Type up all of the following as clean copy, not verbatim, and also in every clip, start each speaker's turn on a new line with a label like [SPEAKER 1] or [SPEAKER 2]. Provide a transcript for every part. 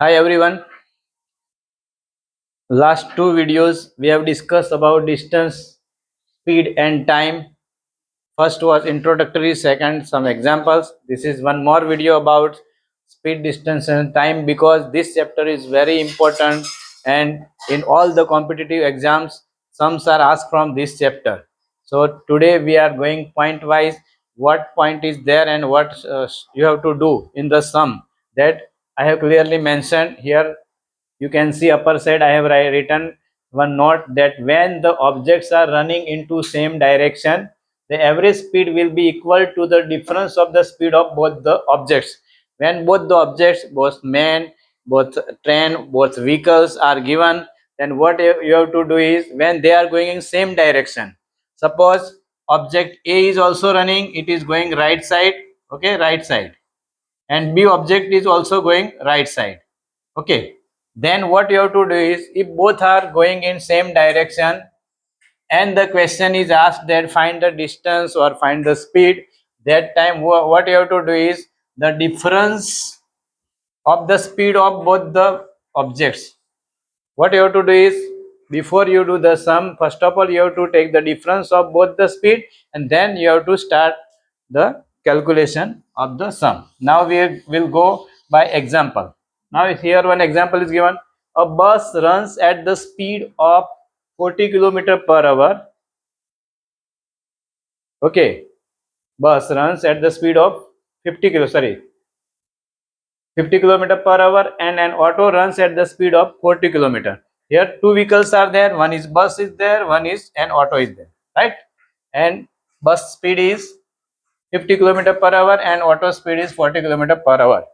[SPEAKER 1] Hi everyone. Last two videos we have discussed about distance, speed and time. First was introductory, second some examples. This is one more video about speed, distance and time because this chapter is very important and in all the competitive exams sums are asked from this chapter. So today we are going point wise what point is there and what you have to do in the sum that I have clearly mentioned here. You can see upper side I have written one note that when the objects are running into same direction, the average speed will be equal to the difference of the speed of both the objects. When both the objects, both man, both train, both vehicles are given, then what you have to do is when they are going in same direction, suppose object A is also running, it is going right side, okay, right side, and B object is also going right side, okay, then what you have to do is if both are going in same direction and the question is asked that find the distance or find the speed, that time what you have to do is the difference of the speed of both the objects. What you have to do is before you do the sum, first of all you have to take the difference of both the speed and then you have to start the calculation of the sum. Now we will go by example. Now here one example is given. A bus runs at the speed of 40 km per hour. Okay, bus runs at the speed of 50 km per hour and an auto runs at the speed of 40 km. Here two vehicles are there, one is bus is there, one is an auto is there, right? And bus speed is 50 km per hour and auto speed is 40 km per hour.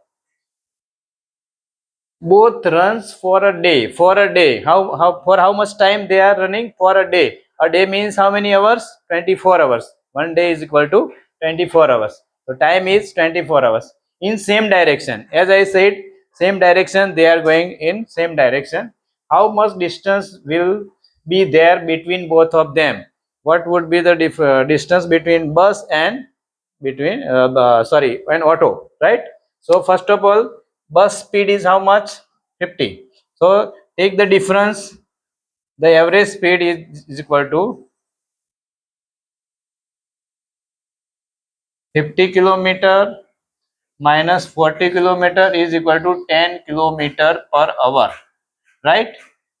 [SPEAKER 1] Both runs for a day. How for how much time they are running? For a day. A day means how many hours? 24 hours. One day is equal to 24 hours. So time is 24 hours in same direction. As I said, same direction, they are going in same direction. How much distance will be there between both of them? What would be the distance between bus and between sorry, an auto, right? So first of all, bus speed is how much? 50. So take the difference. The average speed is equal to 50 kilometer minus 40 kilometer is equal to 10 kilometer per hour, right?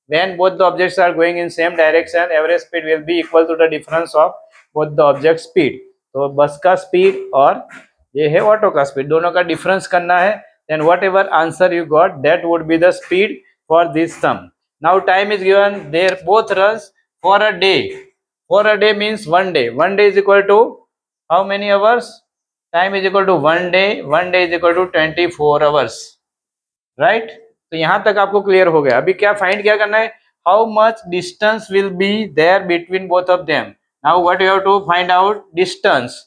[SPEAKER 1] When both the objects are going in same direction, average speed will be equal to the difference of both the object speed. तो बस का speed और ये है auto का speed, दोनों का difference करना है. Then whatever answer you got, that would be the speed for this sum. Now time is given, there both runs for a day. For a day means one day. One day is equal to how many hours? Time is equal to one day. One day is equal to 24 hours. Right तो यहां तक आपको clear हो गया. अभी क्या find क्या करना है? How much distance will be there between both of them. Now what you have to find out? Distance.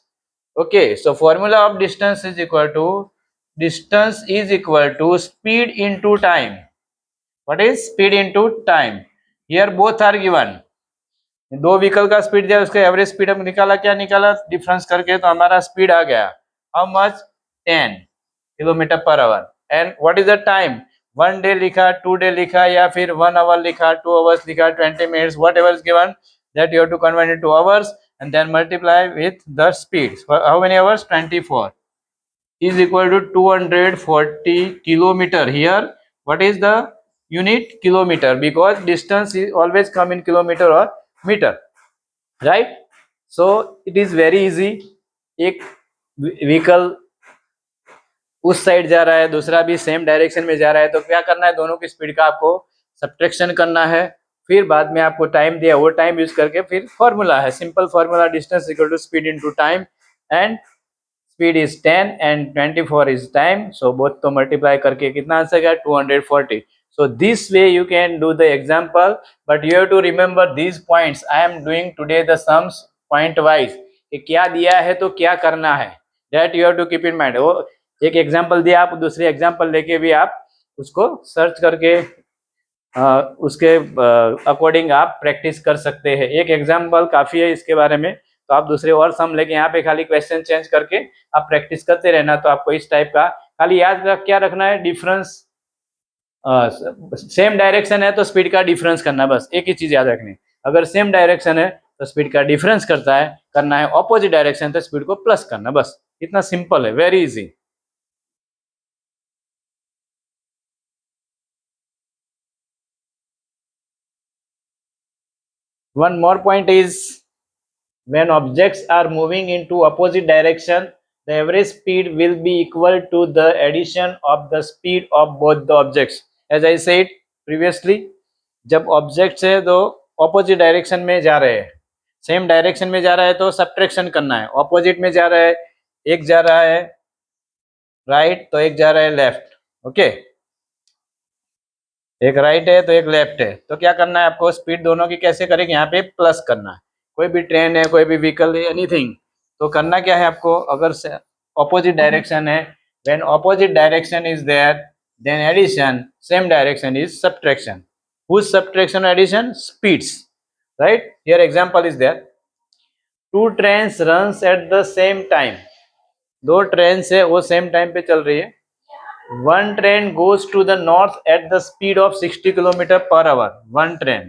[SPEAKER 1] Okay, so formula of distance is equal to speed into time. What is speed into time? Here both are given. दो vehicle का speed दिया, उसका average speed हम निकाला, क्या निकाला? Difference करके तो हमारा स्पीड आ गया. How much? 10 kilometre per hour. And what is the time? One day लिखा, टू डे लिखा या फिर 1 आवर लिखा, 2 आवर्स लिखा, 20 minutes, whatever is given, that you have to convert into hours and then multiply with the speed. How many hours? 24 is equal to 240 kilometer. Here what is the unit? Kilometer, because distance is always come in kilometer or meter, right? So it is very easy. एक vehicle उस side जा रहा है, दूसरा भी same direction में जा रहा है, तो क्या करना है? दोनों की स्पीड का आपको सब्ट्रैक्शन करना है. फिर बाद में आपको टाइम दिया, वो टाइम यूज करके फिर फॉर्मूला है, simple formula, distance equal to speed into time. And speed is 10 and 24 is time. So both तो मल्टीप्लाई करके कितना आंसर गया? 240. So this way you can do the example, but you have to remember these points. I am doing today the sums point wise. कि क्या दिया है तो क्या करना है, that you have to keep in mind. वो एक एग्जाम्पल दिया, आप दूसरे एग्जाम्पल लेके भी आप उसको सर्च करके उसके अकॉर्डिंग आप प्रैक्टिस कर सकते हैं. एक एग्जाम्पल काफी है इसके बारे में, तो आप दूसरे और सम लेके यहाँ पे खाली क्वेश्चन चेंज करके आप प्रैक्टिस करते रहना. तो आपको इस टाइप का खाली याद क्या रखना है? डिफरेंस सेम डायरेक्शन है तो स्पीड का डिफरेंस करना है, बस एक ही चीज याद रखनी। अगर सेम डायरेक्शन है तो स्पीड का डिफरेंस करना है, ऑपोजिट डायरेक्शन तो स्पीड को प्लस करना, बस इतना सिंपल है, very easy. One more point is when objects are moving into opposite direction, the average speed will be equal to the addition of the speed of both the objects. As I said previously, जब objects है तो opposite direction में जा रहे हैं, same direction में जा रहा है तो सब्ट्रैक्शन करना है, ऑपोजिट में जा रहा है, एक जा रहा है राइट तो एक जा रहा है लेफ्ट, ओके एक राइट है तो एक लेफ्ट है, तो क्या करना है आपको, स्पीड दोनों की कैसे करेंगे, यहाँ पे प्लस करना है। कोई भी ट्रेन है, कोई भी व्हीकल है, एनीथिंग, तो करना क्या है आपको, अगर ऑपोजिट डायरेक्शन है, when opposite direction is there then addition, same direction is subtraction. Whose subtraction addition, speeds, right. Here example is there, two trains runs at the same time, दो train है वो सेम टाइम पे चल रही है। One train goes to the north at the speed of 60 kilometer per hour, one train,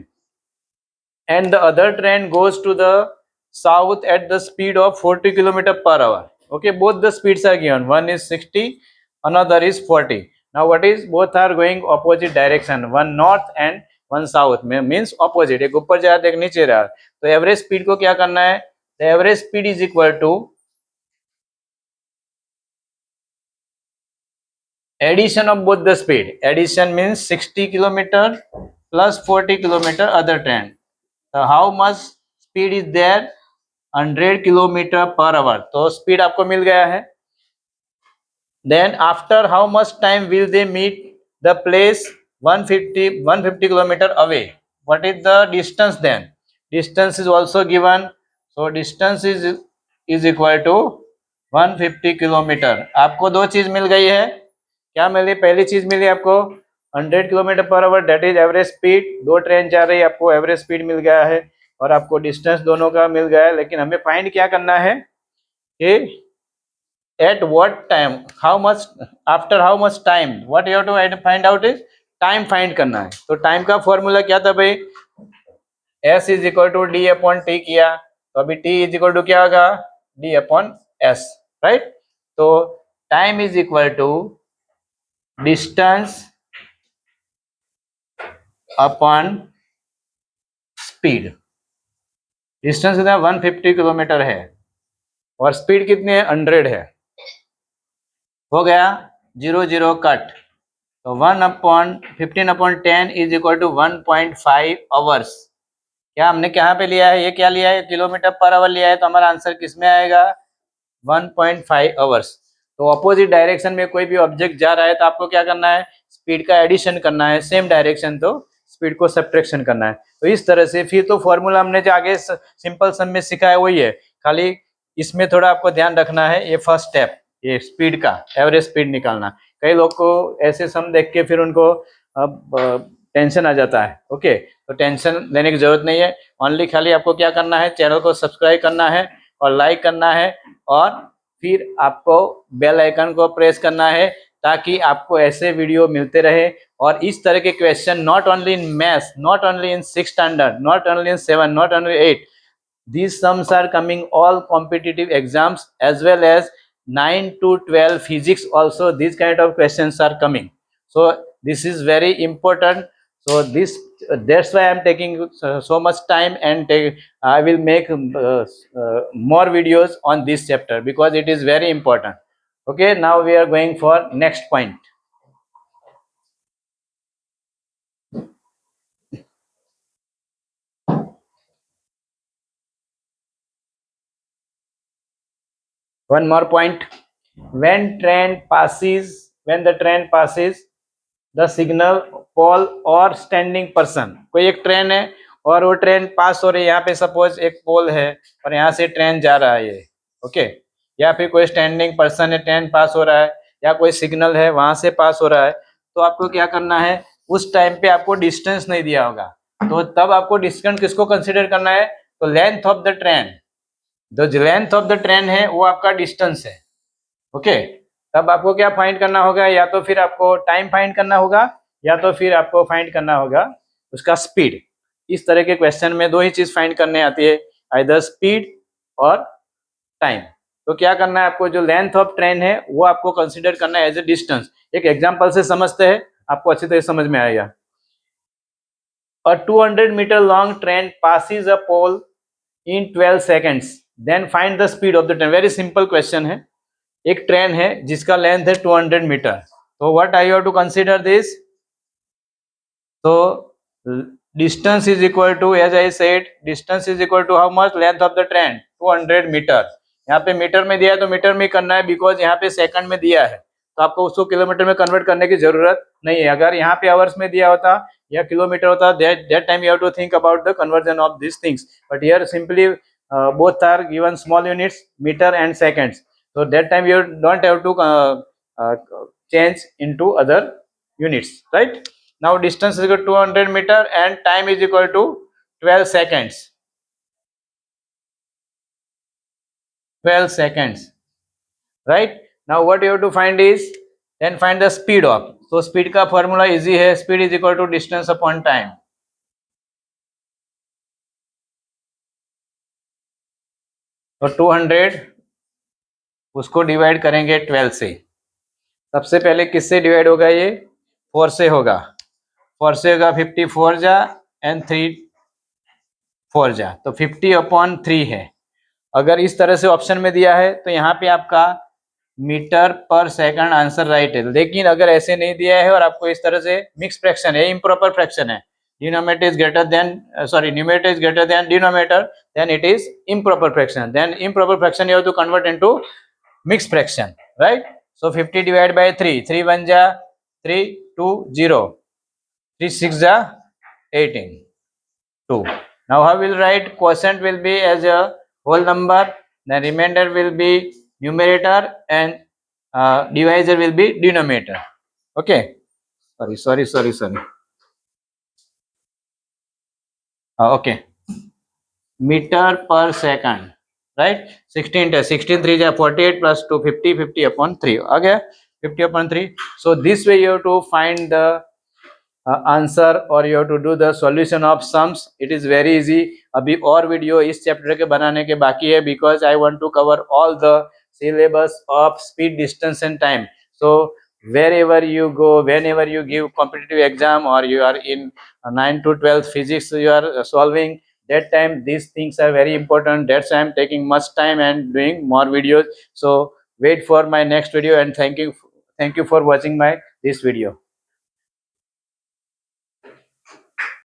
[SPEAKER 1] and the other train goes to the south at the speed of 40 kilometer per hour. Okay, both the speeds are given, one is 60, another is 40. Now what is, both are going opposite direction, one north and one south, means opposite, एक ऊपर जा रहा है एक नीचे जा रहा है, तो एवरेज स्पीड को क्या करना है, the average speed is equal to addition of both the speed. Addition means 60 kilometer plus 40 kilometer other train. So how much speed is there, 100 kilometer per hour, तो speed आपको मिल गया है। Then after how much time will they meet the place 150 kilometer away, what is the distance then, distance is also given, so distance is equal to 150 kilometre. आपको दो चीज मिल गई है, क्या मिली, पहली चीज मिली आपको 100 kilometre per hour, that is average speed, दो ट्रेन जा रही है, आपको एवरेज स्पीड मिल गया है, और आपको डिस्टेंस दोनों का मिल गया है। लेकिन हमें फाइंड क्या करना है कि at what time, how much, after how much time, what you have to find out is time find करना है। तो टाइम का फॉर्मूला क्या था भाई, S is equal to D upon T किया, तो अभी टी इज इक्वल टू क्या होगा, डी अपॉन एस, राइट। तो time is equal to distance upon speed. Distance कितना 150 किलोमीटर है और स्पीड कितनी है 100 है, हो गया 0 0 कट, तो 1/15/10 इज इक्वल टू 1.5 आवर्स। क्या हमने कहाँ पे लिया है, ये क्या लिया है, किलोमीटर पर आवर लिया है, तो हमारा आंसर किस में आएगा 1.5 आवर्स। तो अपोजिट डायरेक्शन में कोई भी ऑब्जेक्ट जा रहा है तो आपको क्या करना है, स्पीड का एडिशन करना है, सेम डायरेक्शन तो स्पीड को सब्ट्रैक्शन करना है। तो इस तरह से फिर तो फॉर्मूला हमने जो आगे सिंपल सम में सीखा है वही है, खाली इसमें थोड़ा आपको ध्यान रखना है, ये फर्स्ट स्टेप, ये स्पीड का एवरेज स्पीड निकालना। कई लोग को ऐसे सम देख के फिर उनको अब टेंशन आ जाता है, ओके, तो टेंशन लेने की जरूरत नहीं है, ओनली खाली आपको क्या करना है, चैनल को सब्सक्राइब करना है और लाइक करना है, और फिर आपको बेल आइकन को प्रेस करना है ताकि आपको ऐसे वीडियो मिलते रहे। और इस तरह के question not only in maths, not only in 6th standard, not only in 7, not only 8, these sums are coming all competitive exams as well as 9 to 12 physics also, these kind of questions are coming, so this is very important. So this, that's why I'm taking so much time, and I will make more videos on this chapter because it is very important. Okay, now we are going for next point. One more point, when the train passes the signal pole और standing person, कोई एक train है और वो train पास हो रही है, यहाँ पे सपोज एक पोल है और यहाँ से ट्रेन जा रहा है ये, ओके, या फिर कोई स्टैंडिंग पर्सन है, ट्रेन पास हो रहा है, या कोई सिग्नल है वहां से पास हो रहा है, तो आपको क्या करना है, उस टाइम पे आपको डिस्टेंस नहीं दिया होगा, तो तब आपको डिस्टेंस किसको कंसिडर करना है, तो लेंथ ऑफ द ट्रेन, जो लेंथ ऑफ द ट्रेन है वो आपका डिस्टेंस है, ओके। तब आपको क्या फाइंड करना होगा, या तो फिर आपको टाइम फाइंड करना होगा या तो फिर आपको फाइंड करना होगा उसका स्पीड। इस तरह के क्वेश्चन में दो ही चीज फाइंड करने आती है, आइदर स्पीड और टाइम। तो क्या करना है आपको, जो लेंथ ऑफ ट्रेन है वो आपको कंसीडर करना है एज ए डिस्टेंस। एक एग्जांपल से समझते हैं, आपको अच्छी तरह समझ में आएगा। A 200 meter long train passes a pole in 12 seconds. Then find the speed of the train. Very simple question है। एक ट्रेन है जिसका लेंथ है 200 मीटर, तो what I have to consider this. तो distance is equal to, as I said, distance is equal to how much, length of the train 200 metre. यहाँ पे metre में दिया है तो मीटर में करना है, बिकॉज यहाँ पे सेकंड में दिया है, तो आपको उसको किलोमीटर में कन्वर्ट करने की जरूरत नहीं है। अगर यहाँ पे आवर्स में दिया होता या किलोमीटर होता, that time you have to think about the conversion of these things, but here simply both are given small units, meter and seconds, so that time you don't have to uh, change into other units, right? Now distance is equal to 200 meter and time is equal to 12 seconds. 12 seconds, right? Now what you have to find is, then find the speed of. So speed का formula easy है, speed is equal to distance upon time. तो 200 उसको divide करेंगे 12 से। सबसे पहले किससे divide होगा, ये 4 से होगा। 4 से होगा 54 जा एंड 3 4 जा, तो 50/3 है। अगर इस तरह से ऑप्शन में दिया है तो यहाँ पे आपका मीटर पर सेकंड आंसर राइट है। लेकिन अगर ऐसे नहीं दिया है और आपको इस तरह से मिक्स फ्रैक्शन है, इम्प्रॉपर फ्रैक्शन है, denominator is greater than numerator is greater than denominator, then it is improper fraction. Then improper fraction you have to convert into mix fraction, right? So 50 divide by 3, 3 1 जा 3, 2 0, 3 6 जा 18, 2. Now how will write, quotient will be as a whole number, the remainder will be numerator and divisor will be denominator. Okay, sorry. Okay, meter per second, right? 16 3 जा 48 plus 2 50, 50/3 आ गया 50/3. So this way you have to find the answer और you have to do the solution of sums. It is very easy. अभी और video इस chapter के बनाने के बाकी है, because I want to cover all the syllabus of speed, distance and time. So wherever you go, whenever you give competitive exam or you are in 9 to 12 physics you are solving, that time these things are very important. That's why I'm taking much time and doing more videos. So wait for my next video and thank you for watching my this video.